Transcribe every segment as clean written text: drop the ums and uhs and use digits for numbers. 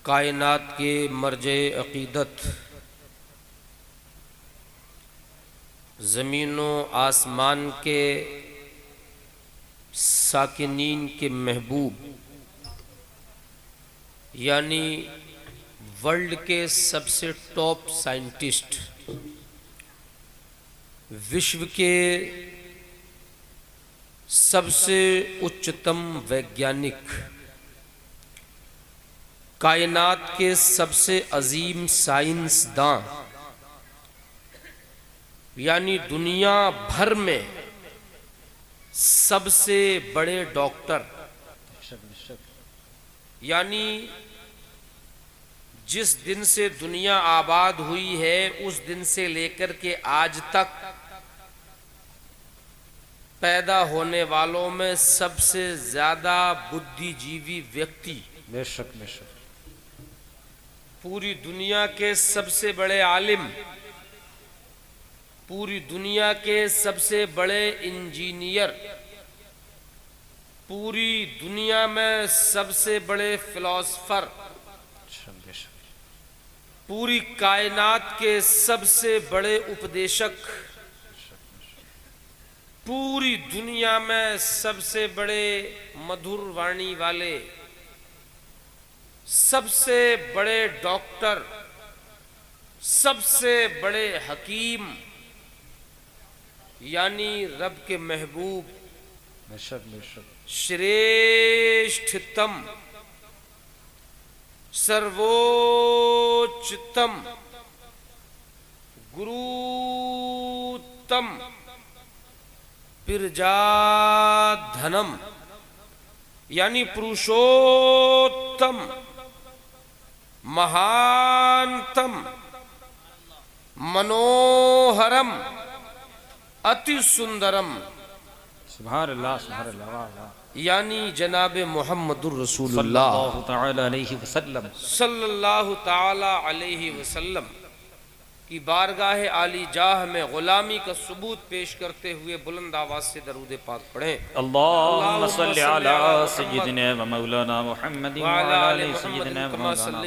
कायनात के मर्जे अक़ीदत, ज़मीनो आसमान के साकिनीन के महबूब, यानी वर्ल्ड के सबसे टॉप साइंटिस्ट, विश्व के सबसे उच्चतम वैज्ञानिक, कायनात के सबसे अजीम साइंसदां, यानी दुनिया भर में सबसे बड़े डॉक्टर, यानी जिस दिन से दुनिया आबाद हुई है उस दिन से लेकर के आज तक पैदा होने वालों में सबसे ज्यादा बुद्धिजीवी व्यक्ति, बेशक बेशक, पूरी दुनिया के सबसे बड़े आलिम, पूरी दुनिया के सबसे बड़े इंजीनियर, पूरी दुनिया में सबसे बड़े फिलोसफर, पूरी कायनात के सबसे बड़े उपदेशक, पूरी दुनिया में सबसे बड़े मधुर वाणी वाले, सबसे बड़े डॉक्टर, सबसे बड़े हकीम, यानी रब के महबूब, बेशक बेशक, श्रेष्ठतम, सर्वोच्चतम, गुरुतम, पिरजाधनम, यानी पुरुषोत्तम, महानतम, मनोहरम, अति सुंदरम, सुभान अल्लाह सुभान अल्लाह, वाह वाह, यानी जनाब मोहम्मदुर रसूलुल्लाह सल्लल्लाहु ताला अलैहि वसल्लम की बारगाह आली जाह में गुलामी का सबूत पेश करते हुए बुलंद आवाज से दरूद पाक पढ़ें। अल्लाहुम्मा सल्लि अला सय्यिदिना व मौलाना मुहम्मद व अला आलि सय्यिदिना व मौलाना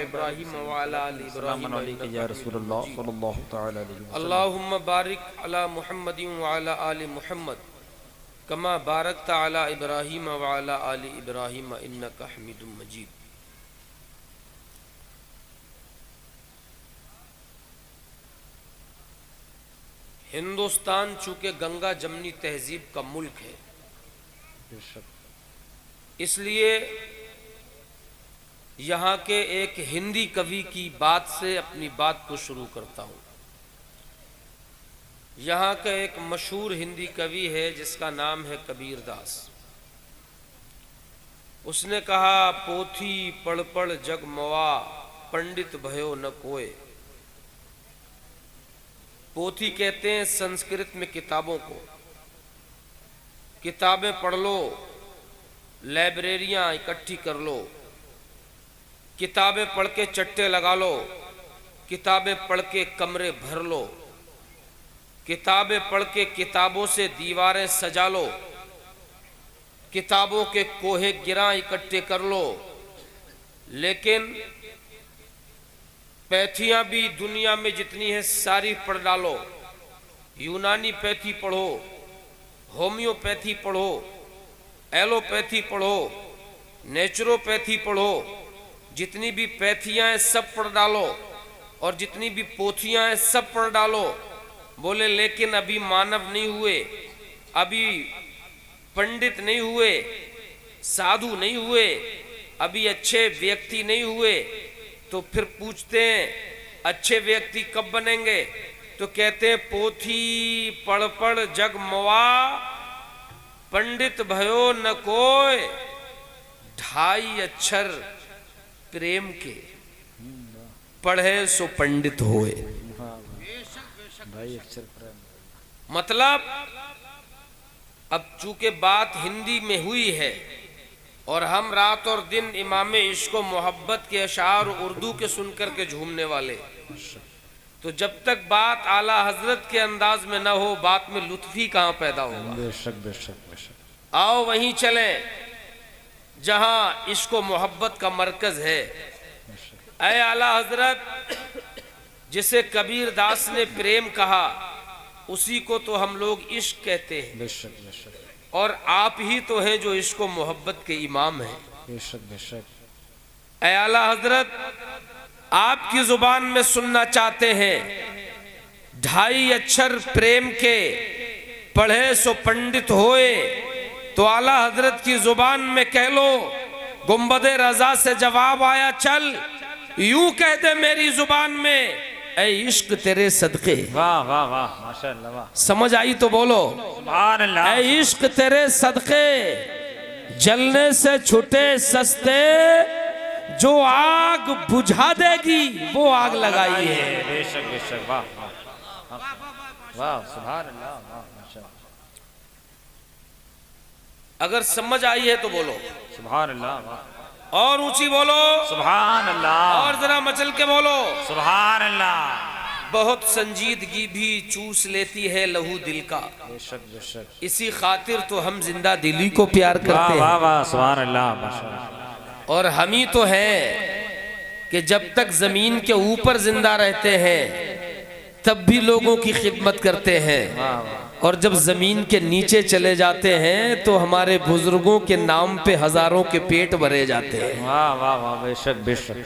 इब्राहीम व अला आलि इब्राहीम या रसूलल्लाह सल्लल्लाहु तआला अलैहि वसल्लम। अल्लाहुम्मा बारिक अला मुहम्मद व अला आलि मुहम्मद कमा बारकता अला इब्राहीम व अला आलि इब्राहीम इन्नका हमीदुम मजीद। हिंदुस्तान चूंकि गंगा जमनी तहजीब का मुल्क है, इसलिए यहाँ के एक हिंदी कवि की बात से अपनी बात को शुरू करता हूँ। यहाँ का एक मशहूर हिंदी कवि है जिसका नाम है कबीर दास। उसने कहा, पोथी पढ़ पढ़ जग मवा, पंडित भयो न कोय। पोथी कहते हैं संस्कृत में किताबों को। किताबें पढ़ लो, लाइब्रेरियां इकट्ठी कर लो, किताबें पढ़ के चट्टे लगा लो, किताबें पढ़ के कमरे भर लो, किताबें पढ़ के किताबों से दीवारें सजा लो, किताबों के कोहे गिरा इकट्ठे कर लो, लेकिन पैथियां भी दुनिया में जितनी है सारी पढ़ डालो। यूनानी पैथी पढ़ो, होम्योपैथी पढ़ो, एलोपैथी पढ़ो, नेचुरोपैथी पढ़ो, जितनी भी पैथियां हैं सब पढ़ डालो और जितनी भी पोथियां हैं सब पढ़ डालो। बोले लेकिन अभी मानव नहीं हुए, अभी पंडित नहीं हुए, साधु नहीं हुए, अभी अच्छे व्यक्ति नहीं हुए। तो फिर पूछते हैं अच्छे व्यक्ति कब बनेंगे? तो कहते हैं पोथी पढ़ पढ़ जग मवा, पंडित भयो न कोय। 2.5 अक्षर प्रेम के, पढ़े सो पंडित होए। मतलब अब चूंकि बात हिंदी में हुई है और हम रात और दिन इमाम इश्क व मोहब्बत के अशार उर्दू के सुनकर के झूमने वाले, तो जब तक बात आला हजरत के अंदाज में न हो, बात में लुत्फी कहाँ पैदा होगा? बेशक बेशक बेशक। आओ वहीं चलें जहां इश्क व मोहब्बत का मरकज है, ऐ आला हजरत, जिसे कबीर दास ने प्रेम कहा उसी को तो हम लोग इश्क कहते हैं। बेशक बेशक और आप ही तो हैं जो इश्क मोहब्बत के इमाम हैं। बेशक बेशक। ऐ आला हजरत, आपकी जुबान में सुनना चाहते हैं 2.5 अक्षर प्रेम के, पढ़े सो पंडित होए। तो आला हजरत की जुबान में कह लो, गुंबदे रजा से जवाब आया चल, यूं कह दे मेरी जुबान में, ऐ इश्क तेरे सदके। वाह वाह वाह, माशाअल्लाह वाह। समझ आई तो बोलो सुभान अल्लाह। ऐ इश्क तेरे सदके, जलने से छुटे सस्ते, जो आग बुझा देगी वो आग लगाई है। बेशक बेशक, वाह वाह वाह, सुभान अल्लाह, वाह माशाअल्लाह। अगर समझ आई है तो बोलो सुभान अल्लाह, वाह। और ऊंची बोलो सुभान अल्लाह, और जरा मचल के बोलो सुभान अल्लाह। बहुत संजीदगी भी चूस लेती है लहू दिल का, बेशक बेशक। इसी खातिर तो हम जिंदा दिली को प्यार वाह करते वाह हैं। वाह, सुभान अल्लाह, माशाअल्लाह। और हम ही तो हैं कि जब तक जमीन के ऊपर जिंदा रहते हैं तब भी लोगों की खिदमत करते हैं, और जब जमीन के नीचे चले जाते हैं तो हमारे बुजुर्गों के नाम पे हजारों के पेट भरे जाते हैं। वाह वाह वाह, बेशक बेशक।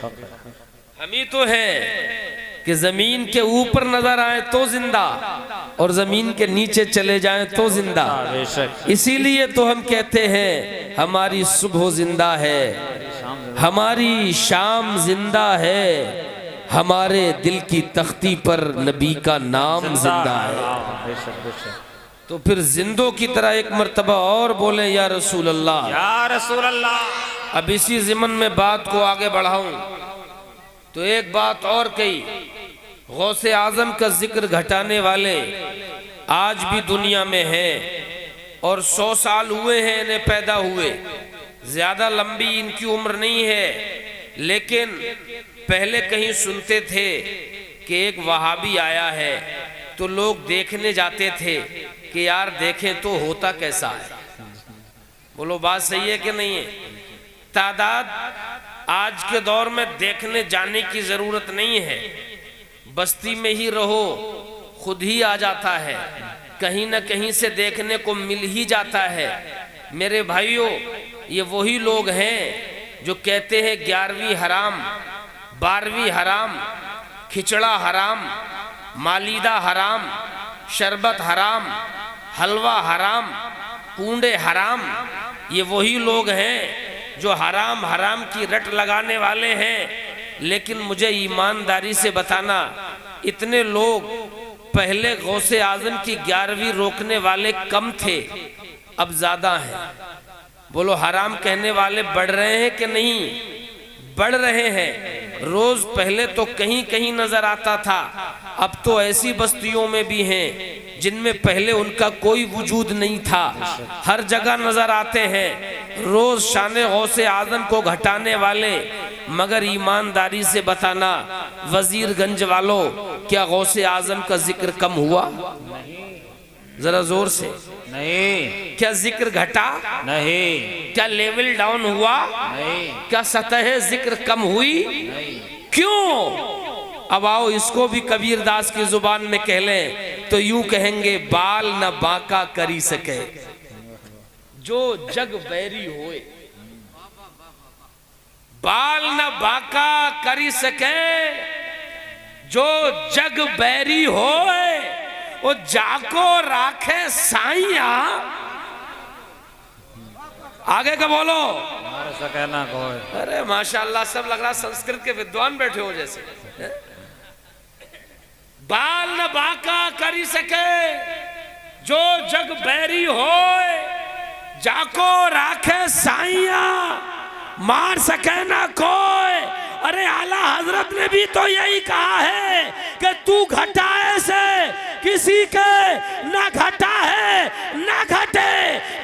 हम ही तो हैं कि जमीन के ऊपर नजर आए तो जिंदा, और जमीन के नीचे चले जाएं तो जिंदा। बेशक। इसीलिए तो हम कहते हैं हमारी सुबह जिंदा है, हमारी शाम जिंदा है, हमारे दिल की तख्ती पर नबी का नाम जिंदा है। बेशक बेशक। तो फिर जिंदों की तरह एक मर्तबा और बोले या रसूल अल्लाह। या रसूल अल्लाह। अब इसी ज़िमन में बात को आगे बढ़ाऊं तो एक बात और कही, गौसे आजम का जिक्र घटाने वाले आज भी दुनिया में हैं, और 100 साल हुए हैं इन्हें पैदा हुए। ज्यादा लंबी इनकी उम्र नहीं है, लेकिन पहले कहीं सुनते थे कि एक वहाबी आया है तो लोग देखने जाते थे कि यार देखें तो होता कैसा है। बोलो बात सही है कि नहीं है? तादाद आज के दौर में देखने जाने की जरूरत नहीं है, बस्ती में ही रहो खुद ही आ जाता है, कहीं ना कहीं से देखने को मिल ही जाता है। मेरे भाइयों, ये वही लोग हैं जो कहते हैं 11वीं हराम, 12वीं हराम, खिचड़ा हराम, मालीदा हराम, शरबत हराम, हलवा हराम, पूंडे हराम। ये वही लोग हैं जो हराम हराम की रट लगाने वाले हैं। लेकिन मुझे ईमानदारी से बताना, इतने लोग पहले गौसे आजम की 11वीं रोकने वाले कम थे, अब ज्यादा हैं। बोलो हराम कहने वाले बढ़ रहे हैं कि नहीं? बढ़ रहे हैं। रोज पहले तो कहीं कहीं नजर आता था, अब तो ऐसी बस्तियों में भी हैं जिनमें पहले उनका कोई वजूद नहीं था, हर जगह नजर आते हैं। रोज शान गौसे आजम को घटाने वाले। मगर ईमानदारी से बताना वजीरगंज वालों, क्या गौसे आजम का जिक्र कम हुआ? जरा जोर से। नहीं। क्या जिक्र घटा? नहीं। क्या लेवल डाउन हुआ? नहीं। क्या सतह जिक्र कम हुई? नहीं। क्यों? अब आओ इसको भी कबीर दास की जुबान में कह लें तो यूं कहेंगे, बाल न बाका करी सके जो जग बैरी होए। बाल न बाका करी सके जो जग बैरी होए, वो जाको राखे साइया। आगे का बोलो। कहना कोई। अरे माशाल्लाह, सब लग रहा संस्कृत के विद्वान बैठे हो जैसे। बाल न बाका करी सके जो जग बैरी होए, जाको राखे साइया मार सके ना कोई। अरे आला हजरत ने भी तो यही कहा है कि तू घटाए से किसी के ना घटा है ना घटे,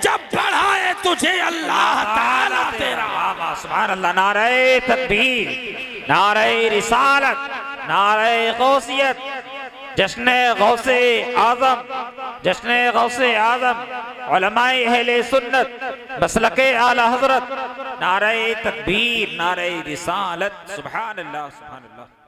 जब बढ़ाए तुझे अल्लाह ताला तेरा। सुभान अल्लाह। नारे तकबीर, नारे रिसालत, नारे गौसियत, जश्न गौसे आजम, जश्न गौसे आजम, उलमाए अहले सुन्नत, मसलके आला हजरत, नारे तकबीर, नारे रिसालत, सुभान अल्लाह, सुभान अल्लाह।